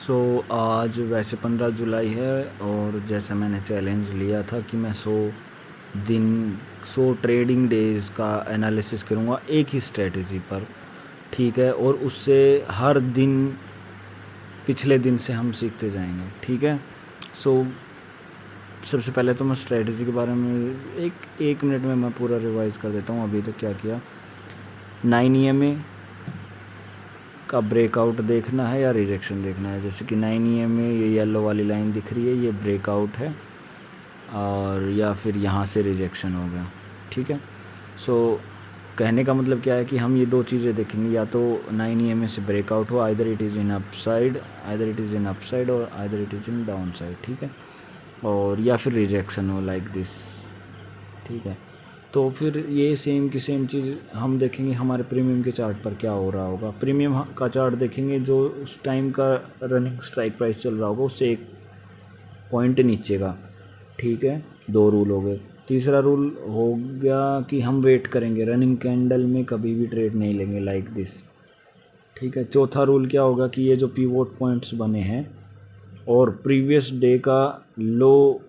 सो आज वैसे 15 जुलाई है और जैसा मैंने चैलेंज लिया था कि मैं 100 ट्रेडिंग डेज़ का एनालिसिस करूँगा एक ही स्ट्रेटजी पर, ठीक है। और उससे हर दिन पिछले दिन से हम सीखते जाएंगे, ठीक है। सो सबसे पहले तो मैं स्ट्रेटजी के बारे में एक मिनट में मैं पूरा रिवाइज़ कर देता हूँ। अभी तो क्या किया, 9 EMA का ब्रेकआउट देखना है या रिजेक्शन देखना है। जैसे कि 9 EMA ये येलो वाली लाइन दिख रही है, ये ब्रेकआउट है और या फिर यहाँ से रिजेक्शन हो गया, ठीक है। सो कहने का मतलब क्या है कि हम ये दो चीज़ें देखेंगे, या तो 9 EMA से ब्रेकआउट हो, either it is in upside और either it is in down side, ठीक है। और या फिर रिजेक्शन हो लाइक दिस, ठीक है। तो फिर ये सेम की सेम चीज़ हम देखेंगे हमारे प्रीमियम के चार्ट पर क्या हो रहा होगा। प्रीमियम का चार्ट देखेंगे, जो उस टाइम का रनिंग स्ट्राइक प्राइस चल रहा होगा उससे 1 पॉइंट नीचे का, ठीक है। 2 रूल हो गए। तीसरा रूल हो गया कि हम वेट करेंगे, रनिंग कैंडल में कभी भी ट्रेड नहीं लेंगे लाइक दिस, ठीक है। चौथा रूल क्या होगा कि ये जो पिवोट पॉइंट्स बने हैं और प्रीवियस डे का लो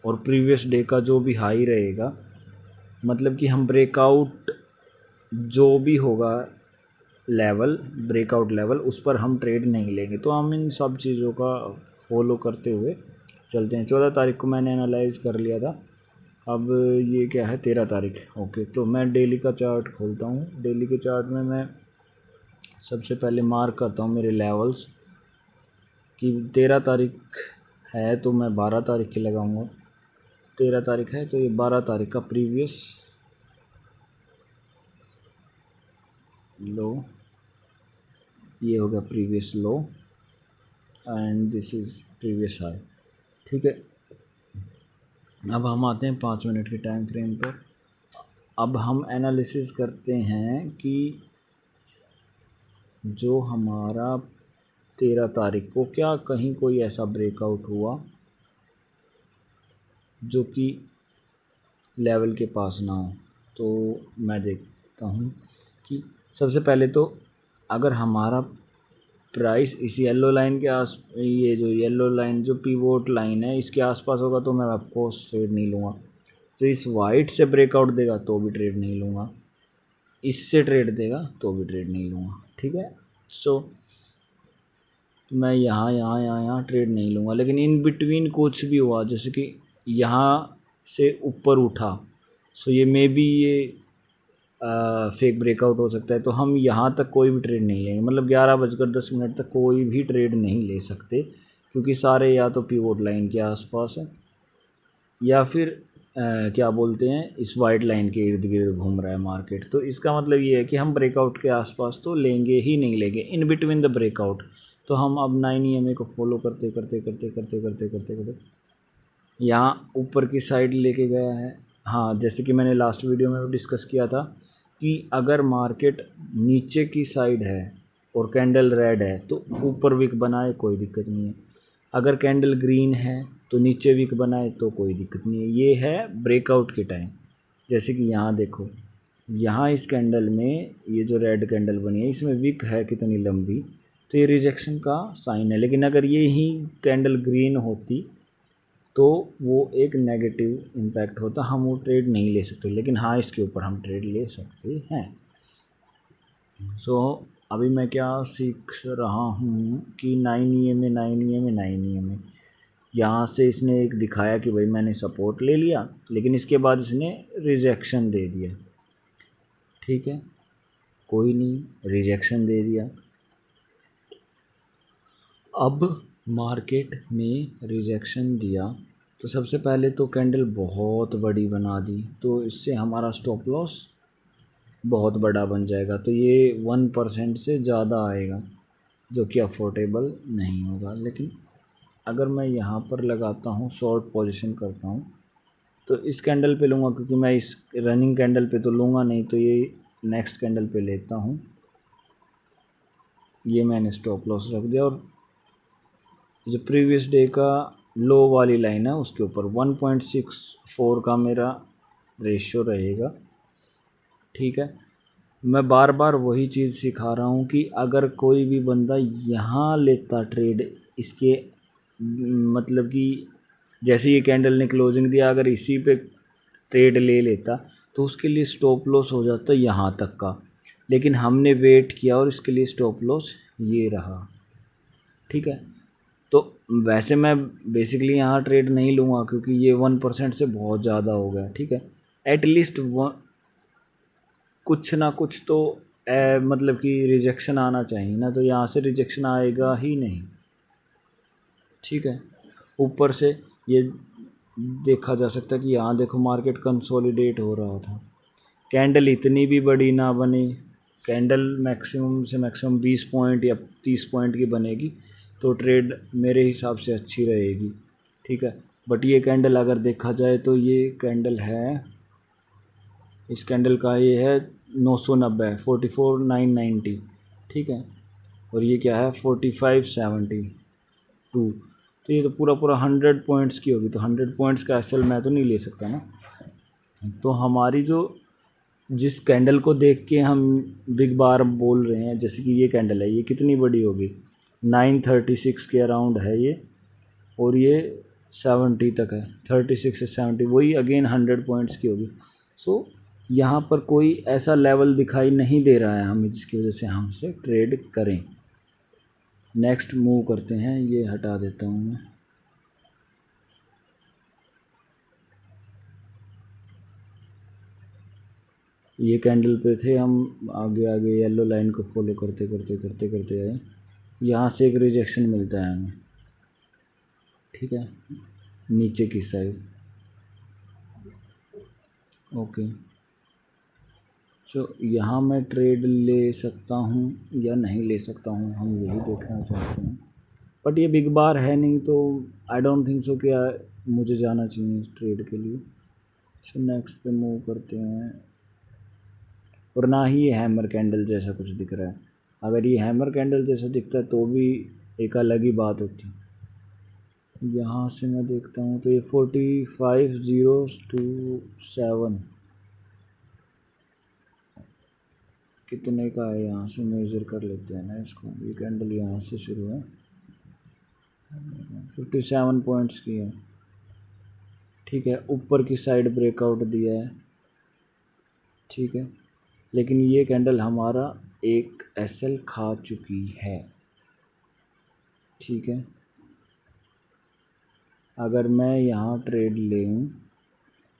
और प्रीवियस डे का जो भी हाई रहेगा, मतलब कि हम ब्रेकआउट जो भी होगा लेवल, ब्रेकआउट लेवल, उस पर हम ट्रेड नहीं लेंगे। तो हम इन सब चीज़ों का फॉलो करते हुए चलते हैं। 14 तारीख को मैंने एनालाइज कर लिया था, अब ये क्या है 13 तारीख, ओके। तो मैं डेली का चार्ट खोलता हूँ। डेली के चार्ट में मैं सबसे पहले मार्क करता हूँ मेरे लेवल्स कि 13 तारीख है तो मैं 12 तारीख की लगाऊंगा। 13 तारीख है तो ये 12 तारीख का प्रीवियस लो, ये होगा previous low and this is previous high, ठीक है। अब हम आते हैं 5 मिनट के टाइम फ्रेम पर। अब हम एनालिसिस करते हैं कि जो हमारा 13 तारीख को क्या कहीं कोई ऐसा ब्रेकआउट हुआ जो कि लेवल के पास ना हो। तो मैं देखता हूँ कि सबसे पहले तो अगर हमारा प्राइस इस येलो लाइन के ये जो येलो लाइन जो पिवोट लाइन है इसके आसपास होगा तो मैं आपको ट्रेड नहीं लूँगा। तो इस वाइट से ब्रेकआउट देगा तो भी ट्रेड नहीं लूँगा, इससे ट्रेड देगा तो भी ट्रेड नहीं लूँगा, ठीक है। सो मैं यहाँ ट्रेड नहीं लूँगा। लेकिन इन बिटवीन कुछ भी हुआ, जैसे कि यहाँ से ऊपर उठा, सो ये मे बी ये फेक ब्रेकआउट हो सकता है, तो हम यहाँ तक कोई भी ट्रेड नहीं लेंगे। मतलब 11:10 तक कोई भी ट्रेड नहीं ले सकते, क्योंकि सारे या तो पिवोट लाइन के आसपास है या फिर क्या बोलते हैं इस वाइट लाइन के इर्द गिर्द घूम रहा है मार्केट। तो इसका मतलब ये है कि हम ब्रेकआउट के आसपास तो लेंगे ही नहीं लेंगे, इन बिटवीन द ब्रेकआउट। तो हम अब 9 EMA को फॉलो करते करते यहाँ ऊपर की साइड लेके गया है। हाँ, जैसे कि मैंने लास्ट वीडियो में डिस्कस किया था कि अगर मार्केट नीचे की साइड है और कैंडल रेड है तो ऊपर विक बनाए कोई दिक्कत नहीं है, अगर कैंडल ग्रीन है तो नीचे विक बनाए तो कोई दिक्कत नहीं है। ये है ब्रेकआउट के टाइम। जैसे कि यहाँ देखो, यहाँ इस कैंडल में ये जो रेड कैंडल बनी है इसमें विक है कितनी लंबी, तो ये रिजेक्शन का साइन है। लेकिन अगर ये ही कैंडल ग्रीन होती तो वो एक नेगेटिव इम्पैक्ट होता, हम वो ट्रेड नहीं ले सकते। लेकिन हाँ, इसके ऊपर हम ट्रेड ले सकते हैं। सो अभी मैं क्या सीख रहा हूँ कि 9 EMA यहाँ से इसने एक दिखाया कि भाई मैंने सपोर्ट ले लिया, लेकिन इसके बाद इसने रिजेक्शन दे दिया, ठीक है। कोई नहीं, रिजेक्शन दे दिया। अब मार्केट में रिजेक्शन दिया तो सबसे पहले तो कैंडल बहुत बड़ी बना दी, तो इससे हमारा स्टॉप लॉस बहुत बड़ा बन जाएगा। तो ये 1% से ज़्यादा आएगा, जो कि अफोर्डेबल नहीं होगा। लेकिन अगर मैं यहाँ पर लगाता हूँ, शॉर्ट पोजीशन करता हूँ, तो इस कैंडल पे लूँगा, क्योंकि मैं इस रनिंग कैंडल पे तो लूँगा नहीं, तो ये नेक्स्ट कैंडल पे लेता हूँ। ये मैंने स्टॉप लॉस रख दिया और जो प्रीवियस डे का लो वाली लाइन है उसके ऊपर 1.64 का मेरा रेशियो रहेगा, ठीक है। मैं बार बार वही चीज़ सिखा रहा हूँ कि अगर कोई भी बंदा यहाँ लेता ट्रेड, इसके मतलब कि जैसे ये कैंडल ने क्लोजिंग दिया, अगर इसी पे ट्रेड ले लेता तो उसके लिए स्टॉप लॉस हो जाता यहाँ तक का, लेकिन हमने वेट किया और इसके लिए स्टॉप लॉस ये रहा। ठीक है, तो वैसे मैं बेसिकली यहाँ ट्रेड नहीं लूँगा क्योंकि ये 1% से बहुत ज़्यादा हो गया। ठीक है, एटलीस्ट कुछ ना कुछ तो मतलब कि रिजेक्शन आना चाहिए ना, तो यहाँ से रिजेक्शन आएगा ही नहीं। ठीक है, ऊपर से ये देखा जा सकता है कि यहाँ देखो मार्केट कंसोलिडेट हो रहा था, कैंडल इतनी भी बड़ी ना बने, कैंडल मैक्सिमम से मैक्सिमम 20 पॉइंट या 30 पॉइंट की बनेगी तो ट्रेड मेरे हिसाब से अच्छी रहेगी। ठीक है, बट ये कैंडल अगर देखा जाए तो ये कैंडल है, इस कैंडल का ये है 990, 44,990। ठीक है, और ये क्या है 45,72। तो ये तो पूरा पूरा 100 पॉइंट्स की होगी, तो 100 पॉइंट्स का एसएल मैं तो नहीं ले सकता ना। तो हमारी जो जिस कैंडल को देख के हम बिग बार बोल रहे हैं, जैसे कि ये कैंडल है, ये कितनी बड़ी होगी, 936 के अराउंड है ये, और ये 70 तक है, 36 से 70, वही अगेन 100 पॉइंट्स की होगी। सो यहाँ पर कोई ऐसा लेवल दिखाई नहीं दे रहा है हमें जिसकी वजह से हम इसे ट्रेड करें। नेक्स्ट मूव करते हैं, ये हटा देता हूँ मैं। ये कैंडल पे थे हम, आगे आगे येलो लाइन को फॉलो करते करते करते करते आए, यहाँ से एक रिजेक्शन मिलता है हमें। ठीक है, नीचे की साइड। ओके, सो यहाँ मैं ट्रेड ले सकता हूँ या नहीं ले सकता हूँ, हम यही देखना चाहते हैं। बट ये बिग बार है नहीं, तो आई डोंट थिंक सो कि मुझे जाना चाहिए इस ट्रेड के लिए। सो नेक्स्ट पे मूव करते हैं, और ना ही ये हैमर कैंडल जैसा कुछ दिख रहा है। अगर ये हैमर कैंडल जैसा दिखता है तो भी एक अलग ही बात होती। यहाँ से मैं देखता हूँ तो ये 45,027 कितने का है, यहाँ से मेज़र कर लेते हैं ना इसको। ये कैंडल यहाँ से शुरू है, 57 पॉइंट्स की है। ठीक है, ऊपर की साइड ब्रेकआउट दिया है। ठीक है, लेकिन ये कैंडल हमारा एक एसएल खा चुकी है। ठीक है, अगर मैं यहाँ ट्रेड लें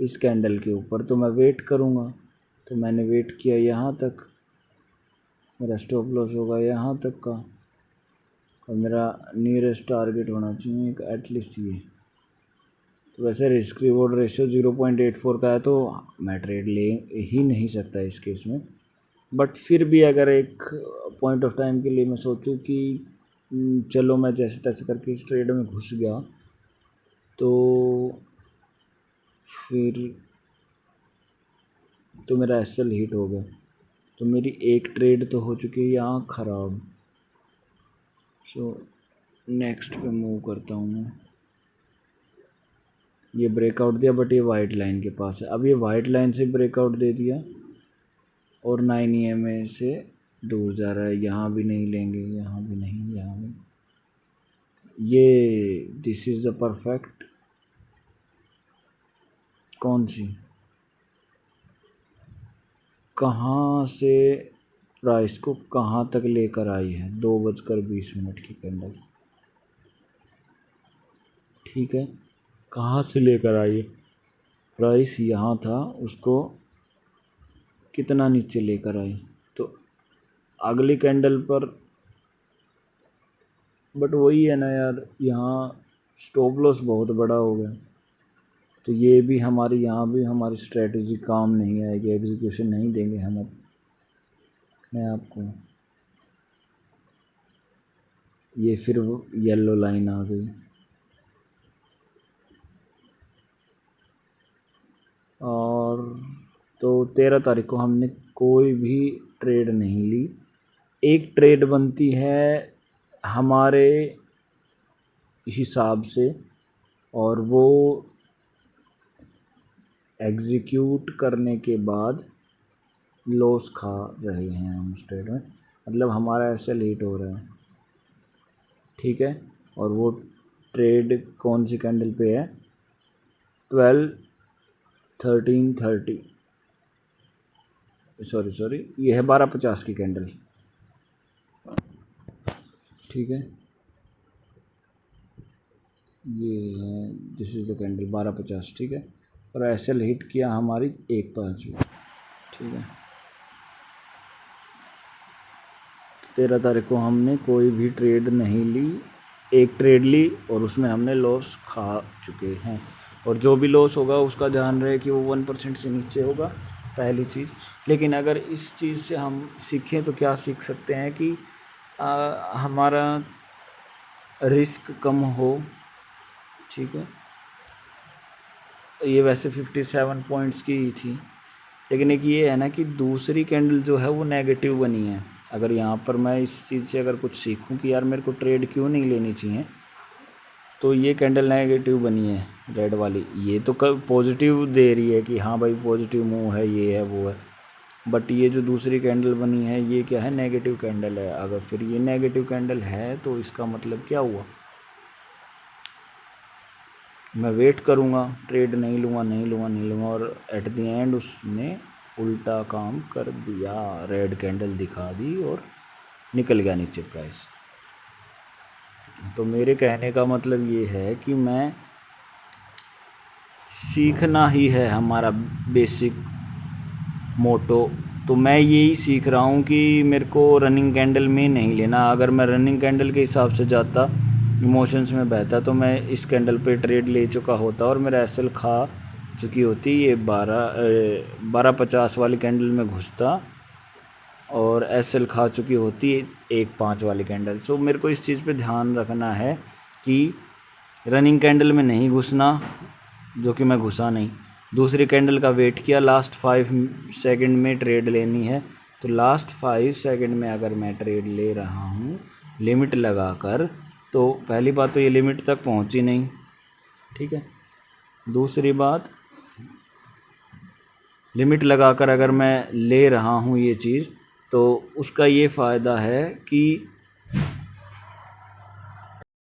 इस कैंडल के ऊपर तो मैं वेट करूँगा, तो मैंने वेट किया यहाँ तक, मेरा स्टॉप लॉस होगा यहाँ तक का, और मेरा नियरेस्ट टारगेट होना चाहिए एटलीस्ट ये। तो वैसे रिस्क रिवॉर्ड रेशियो 0.84 का है, तो मैं ट्रेड ले ही नहीं सकता इस केस में। बट फिर भी अगर एक पॉइंट ऑफ टाइम के लिए मैं सोचूं कि चलो मैं जैसे तैसे करके इस ट्रेड में घुस गया, तो फिर तो मेरा एसएल हिट हो गया, तो मेरी एक ट्रेड तो हो चुकी है यहाँ ख़राब। सो नेक्स्ट पे मूव करता हूँ मैं। ये ब्रेकआउट दिया, बट ये वाइट लाइन के पास है। अब ये वाइट लाइन से ब्रेकआउट दे दिया और 9 EMA से दूर जा रहा है। यहाँ भी नहीं लेंगे, यहाँ भी नहीं, यहाँ भी। ये दिस इज़ द परफेक्ट, कौन सी, कहाँ से प्राइस को कहाँ तक लेकर आई है, 2:20 की कैंडल। ठीक है, कहाँ से लेकर आई है, प्राइस यहाँ था, उसको कितना नीचे लेकर आई, तो अगली कैंडल पर। बट वही है ना यार, यहाँ स्टॉप लॉस बहुत बड़ा हो गया, तो ये भी हमारी, यहाँ भी हमारी स्ट्रेटजी काम नहीं आएगी, एग्जीक्यूशन नहीं देंगे हम अपने आप को। ये फिर येलो लाइन आ गई, और तो 13 तारीख को हमने कोई भी ट्रेड नहीं ली। एक ट्रेड बनती है हमारे हिसाब से, और वो एग्जीक्यूट करने के बाद लॉस खा रहे हैं हम उस ट्रेड में, मतलब हमारा एसएल हिट हो रहा है, ठीक है। और वो ट्रेड कौन सी कैंडल पे है, 12-13-30, सॉरी ये है 1250 की कैंडल, ठीक है। ये है, दिस इज़ द कैंडल 1250, ठीक है। और एसएल हिट किया हमारी 1.5 में, ठीक है। 13 तारीख को हमने कोई भी ट्रेड नहीं ली, एक ट्रेड ली और उसमें हमने लॉस खा चुके हैं। और जो भी लॉस होगा उसका ध्यान रहे कि वो 1% से नीचे होगा, पहली चीज़। लेकिन अगर इस चीज़ से हम सीखें तो क्या सीख सकते हैं कि हमारा रिस्क कम हो, ठीक है। ये वैसे 57 पॉइंट्स की ही थी, लेकिन एक ये है ना कि दूसरी कैंडल जो है वो नेगेटिव बनी है। अगर यहाँ पर मैं इस चीज़ से अगर कुछ सीखूं कि यार मेरे को ट्रेड क्यों नहीं लेनी चाहिए, तो ये कैंडल नेगेटिव बनी है रेड वाली, ये तो पॉजिटिव दे रही है कि हाँ भाई पॉजिटिव मूव है, ये है वो है। बट ये जो दूसरी कैंडल बनी है ये क्या है, नेगेटिव कैंडल है। अगर फिर ये नेगेटिव कैंडल है तो इसका मतलब क्या हुआ, मैं वेट करूँगा, ट्रेड नहीं लूँगा और एट द एंड उसने उल्टा काम कर दिया, रेड कैंडल दिखा दी और निकल गया नीचे प्राइस। तो मेरे कहने का मतलब ये है कि मैं सीखना ही है हमारा बेसिक मोटो। तो मैं यही सीख रहा हूँ कि मेरे को रनिंग कैंडल में नहीं लेना। अगर मैं रनिंग कैंडल के हिसाब से जाता, इमोशंस में बहता, तो मैं इस कैंडल पे ट्रेड ले चुका होता और मेरा एसएल खा चुकी होती। ये 1250 वाली कैंडल में घुसता और एसएल खा चुकी होती 1.5 वाली कैंडल। सो मेरे को इस चीज़ पे ध्यान रखना है कि रनिंग कैंडल में नहीं घुसना, जो कि मैं घुसा नहीं। दूसरी कैंडल का वेट किया, लास्ट 5 सेकंड में ट्रेड लेनी है, तो लास्ट 5 सेकंड में अगर मैं ट्रेड ले रहा हूँ लिमिट लगाकर, तो पहली बात तो ये लिमिट तक पहुँची नहीं, ठीक है। दूसरी बात, लिमिट लगाकर अगर मैं ले रहा हूँ ये चीज़, तो उसका ये फ़ायदा है कि